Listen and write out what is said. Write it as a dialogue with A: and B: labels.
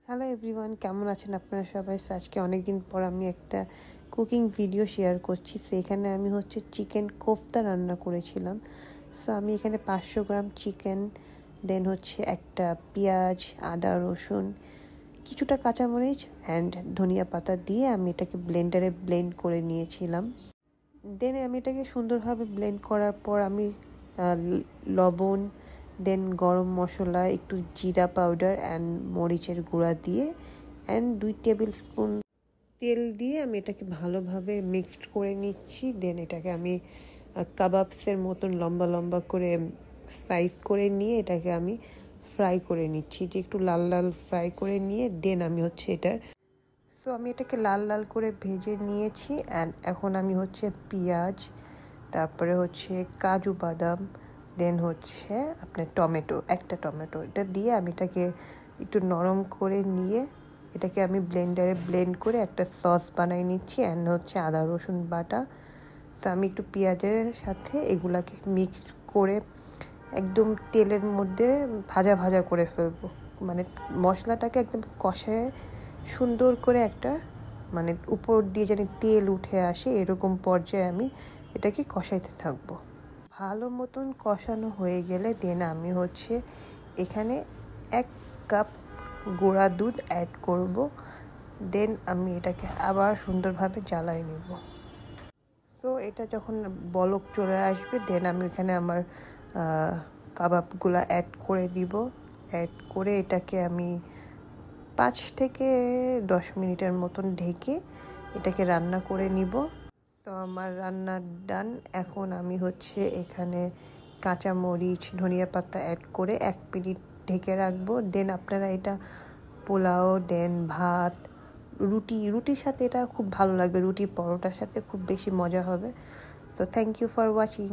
A: Hello everyone, কেমন আছেন আপনারা সবাই? আজকে অনেক দিন পর আমি একটা কুকিং ভিডিও শেয়ার করছি। সো এখানে আমি চিকেন কোফতা রান্না করেছিলাম। সো আমি এখানে 500 গ্রাম চিকেন, দেন একটা পেঁয়াজ, আদা, রসুন, কিছুটা কাঁচামরিচ অ্যান্ড ধনিয়া পাতা দিয়ে আমি এটাকে ব্লেন্ডারে ব্লেন্ড করে নিয়েছিলাম। দেন আমি এটাকে সুন্দরভাবে ব্লেন্ড করার পর আমি লবণ, দেন গরম মশলা, একটু জিরা পাউডার অ্যান্ড মরিচের গুঁড়া দিয়ে অ্যান্ড 2 টেবিল স্পুন তেল দিয়ে আমি এটাকে ভালোভাবে মিক্সড করে নিচ্ছি। দেন এটাকে আমি কাবাবসের মতন লম্বা লম্বা করে সাইজ করে নিয়ে এটাকে আমি ফ্রাই করে নিচ্ছি, যে একটু লাল লাল ফ্রাই করে নিয়ে দেন আমি এটার সো আমি এটাকে লাল লাল করে ভেজে নিয়েছি। অ্যান্ড এখন আমি পেঁয়াজ, তারপরে কাজু বাদাম, দেন আপনার একটা টমেটো এটা দিয়ে আমি এটাকে একটু নরম করে নিয়ে এটাকে আমি ব্লেন্ডারে ব্লেন্ড করে একটা সস বানাই নিচ্ছি। অ্যান্ড আদা রসুন বাটা। তো আমি একটু পেঁয়াজের সাথে এগুলাকে মিক্সড করে একদম তেলের মধ্যে ভাজা ভাজা করে ফেলবো, মানে মশলাটাকে একদম কষায় সুন্দর করে একটা উপর দিয়ে যেন তেল উঠে আসে এরকম পর্যায়ে আমি এটাকে কষাইতে থাকবো। ভালো মতন কষানো হয়ে গেলে দেন আমি এখানে 1 কাপ গুঁড়া দুধ অ্যাড করব। দেন আমি এটাকে আবার সুন্দরভাবে জ্বালাই নেব। সো এটা যখন বলক চলে আসবে দেন আমি এখানে আমার কাবাবগুলা অ্যাড করে দিব। অ্যাড করে এটাকে আমি 5 থেকে 10 মিনিটের মতন ঢেকে এটাকে রান্না করে নিব। তো আমার রান্না ডান। এখন আমি এখানে কাঁচামরিচ, ধনিয়া পাতা অ্যাড করে 1 মিনিট ঢেকে রাখবো। দেন আপনারা এটা পোলাও, দেন ভাত, রুটির সাথে এটা খুব ভালো লাগবে, রুটি পরোটার সাথে খুব বেশি মজা হবে। So thank you for watching.